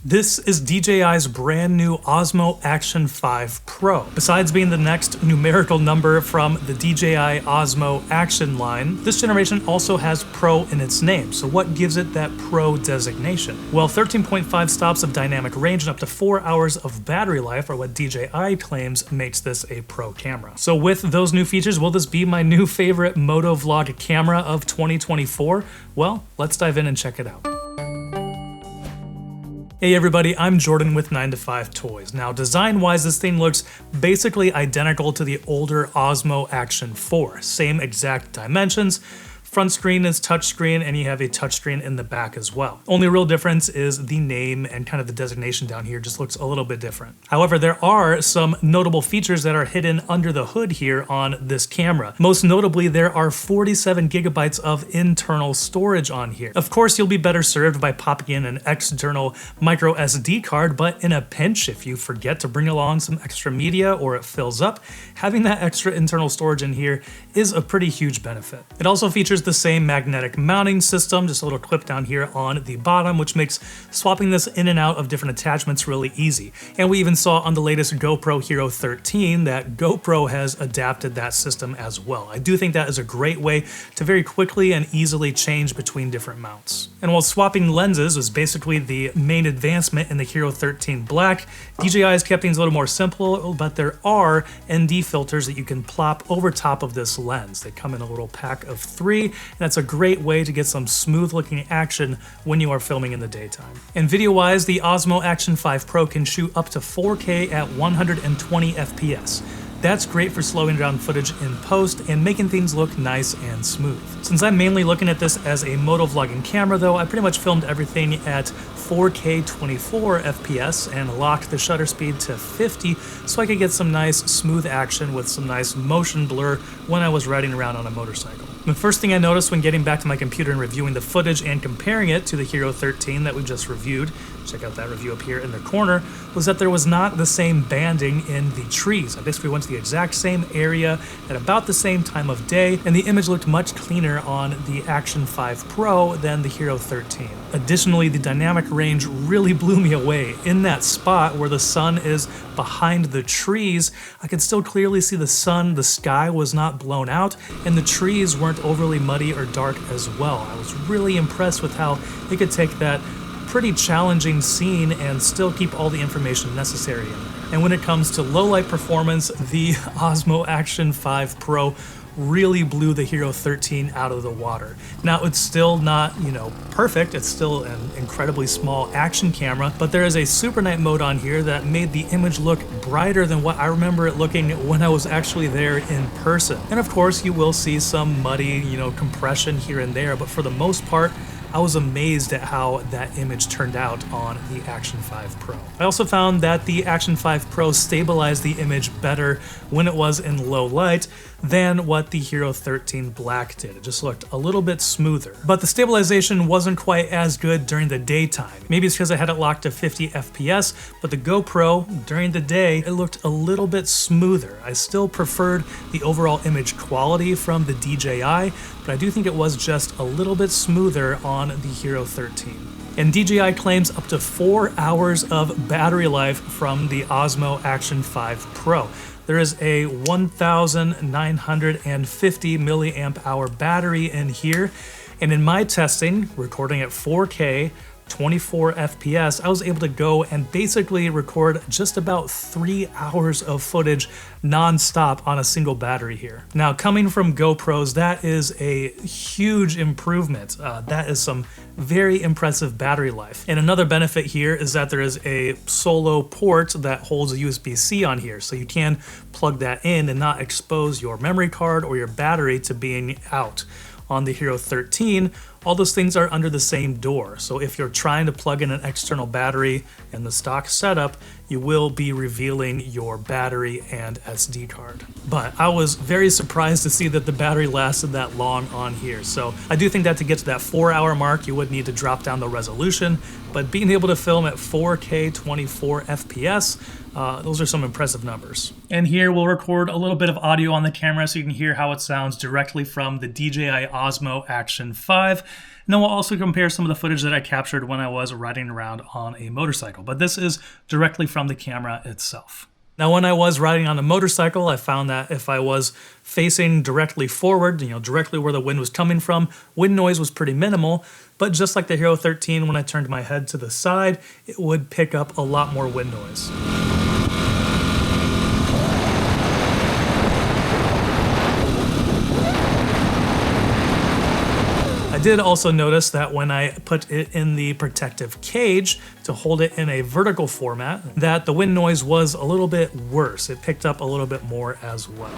This is DJI's brand new Osmo Action 5 Pro. Besides being the next numerical number from the DJI Osmo Action line, this generation also has Pro in its name. So what gives it that Pro designation? Well, 13.5 stops of dynamic range and up to 4 hours of battery life are what DJI claims makes this a Pro camera. So with those new features, will this be my new favorite motovlog camera of 2024? Well, let's dive in and check it out. Hey everybody, I'm Jordan with 9 to 5 Toys. Now design-wise, this thing looks basically identical to the older Osmo Action 4. Same exact dimensions. Front screen is touchscreen, and you have a touchscreen in the back as well. Only real difference is the name and kind of the designation down here just looks a little bit different. However, there are some notable features that are hidden under the hood here on this camera. Most notably, there are 47 gigabytes of internal storage on here. Of course, you'll be better served by popping in an external micro SD card, but in a pinch, if you forget to bring along some extra media or it fills up, having that extra internal storage in here is a pretty huge benefit. It also features the same magnetic mounting system, just a little clip down here on the bottom, which makes swapping this in and out of different attachments really easy. And we even saw on the latest GoPro Hero 13 that GoPro has adapted that system as well. I do think that is a great way to very quickly and easily change between different mounts. And while swapping lenses was basically the main advancement in the Hero 13 Black, DJI has kept things a little more simple, but there are ND filters that you can plop over top of this lens. They come in a little pack of 3, and that's a great way to get some smooth looking action when you are filming in the daytime. And video wise, the Osmo Action 5 Pro can shoot up to 4K at 120 FPS. That's great for slowing down footage in post and making things look nice and smooth. Since I'm mainly looking at this as a motovlogging camera though, I pretty much filmed everything at 4K 24 FPS and locked the shutter speed to 50 so I could get some nice smooth action with some nice motion blur when I was riding around on a motorcycle. The first thing I noticed when getting back to my computer and reviewing the footage and comparing it to the Hero 13 that we just reviewed, check out that review up here in the corner, was that there was not the same banding in the trees. I basically went to the exact same area at about the same time of day, and the image looked much cleaner on the Action 5 Pro than the Hero 13. Additionally, the dynamic range really blew me away. In that spot where the sun is behind the trees, I could still clearly see the sun, the sky was not blown out, and the trees weren't overly muddy or dark as well. I was really impressed with how it could take that pretty challenging scene and still keep all the information necessary in there. And when it comes to low light performance, the Osmo Action 5 Pro really blew the Hero 13 out of the water. Now it's still not, perfect. It's still an incredibly small action camera, but there is a super night mode on here that made the image look brighter than what I remember it looking when I was actually there in person. And of course you will see some muddy, compression here and there, but for the most part, I was amazed at how that image turned out on the Action 5 Pro. I also found that the Action 5 Pro stabilized the image better when it was in low light than what the Hero 13 Black did. It just looked a little bit smoother. But the stabilization wasn't quite as good during the daytime. Maybe it's because I had it locked to 50 FPS, but the GoPro, during the day, it looked a little bit smoother. I still preferred the overall image quality from the DJI, but I do think it was just a little bit smoother on the Hero 13. And DJI claims up to 4 hours of battery life from the Osmo Action 5 Pro. There is a 1,950 milliamp hour battery in here, and in my testing, recording at 4K, 24 FPS, I was able to go and basically record just about 3 hours of footage non-stop on a single battery here. Now, coming from GoPros, that is a huge improvement. That is some very impressive battery life. And another benefit here is that there is a solo port that holds a USB-C on here, so you can plug that in and not expose your memory card or your battery to being out. On the Hero 13, all those things are under the same door. So if you're trying to plug in an external battery in the stock setup, you will be revealing your battery and SD card. But I was very surprised to see that the battery lasted that long on here. So I do think that to get to that 4 hour mark, you would need to drop down the resolution, but being able to film at 4K 24 FPS, those are some impressive numbers. And here we'll record a little bit of audio on the camera so you can hear how it sounds directly from the DJI Osmo Action 5. And then we'll also compare some of the footage that I captured when I was riding around on a motorcycle. But this is directly from the camera itself. Now, when I was riding on a motorcycle, I found that if I was facing directly forward, directly where the wind was coming from, wind noise was pretty minimal. But just like the Hero 13, when I turned my head to the side, it would pick up a lot more wind noise. I did also notice that when I put it in the protective cage to hold it in a vertical format, that the wind noise was a little bit worse. It picked up a little bit more as well.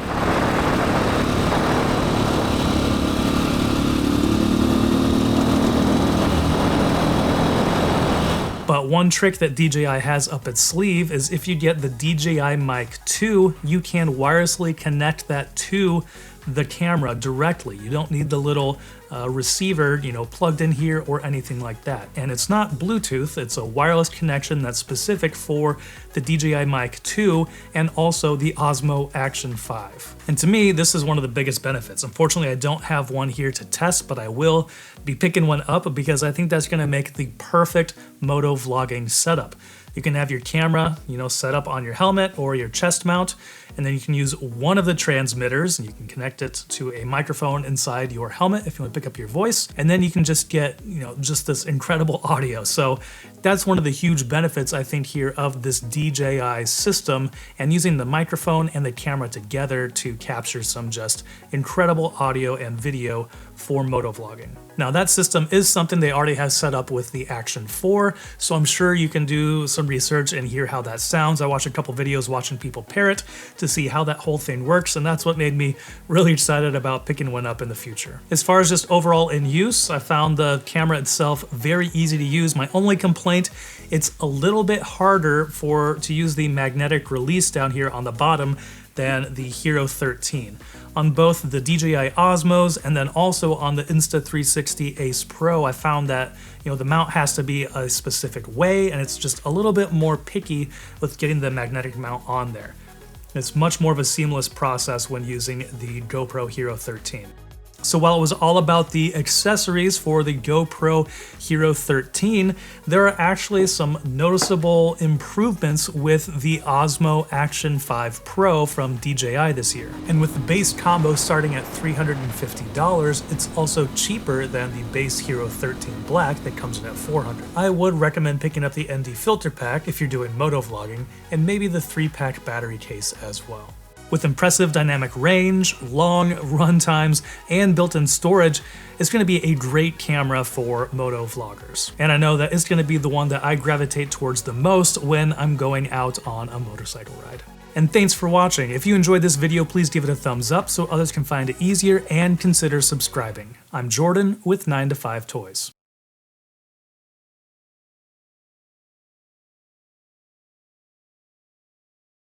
But one trick that DJI has up its sleeve is if you get the DJI Mic 2, you can wirelessly connect that to the camera directly. You don't need the little receiver, plugged in here or anything like that. And it's not Bluetooth, it's a wireless connection that's specific for the DJI Mic 2 and also the Osmo Action 5. And to me, this is one of the biggest benefits. Unfortunately, I don't have one here to test, but I will be picking one up because I think that's gonna make the perfect moto vlogging setup. You can have your camera, set up on your helmet or your chest mount, and then you can use one of the transmitters and you can connect it to a microphone inside your helmet if you want to pick up your voice, and then you can just get, just this incredible audio. So that's one of the huge benefits I think here of this DJI system, and using the microphone and the camera together to capture some just incredible audio and video for motovlogging. Now that system is something they already have set up with the Action 4, so I'm sure you can do some research and hear how that sounds. I watched a couple videos watching people pair it to see how that whole thing works, and that's what made me really excited about picking one up in the future. As far as just overall in use, I found the camera itself very easy to use. My only complaint, it's a little bit harder to use the magnetic release down here on the bottom than the Hero 13. On both the DJI Osmos and then also on the Insta360 Ace Pro, I found that the mount has to be a specific way, and it's just a little bit more picky with getting the magnetic mount on there. It's much more of a seamless process when using the GoPro Hero 13. So while it was all about the accessories for the GoPro Hero 13, there are actually some noticeable improvements with the Osmo Action 5 Pro from DJI this year. And with the base combo starting at $350, it's also cheaper than the base Hero 13 Black that comes in at $400. I would recommend picking up the ND filter pack if you're doing motovlogging, and maybe the 3-pack battery case as well. With impressive dynamic range, long run times, and built-in storage, it's going to be a great camera for moto vloggers. And I know that it's going to be the one that I gravitate towards the most when I'm going out on a motorcycle ride. And thanks for watching. If you enjoyed this video, please give it a thumbs up so others can find it easier and consider subscribing. I'm Jordan with 9to5 Toys.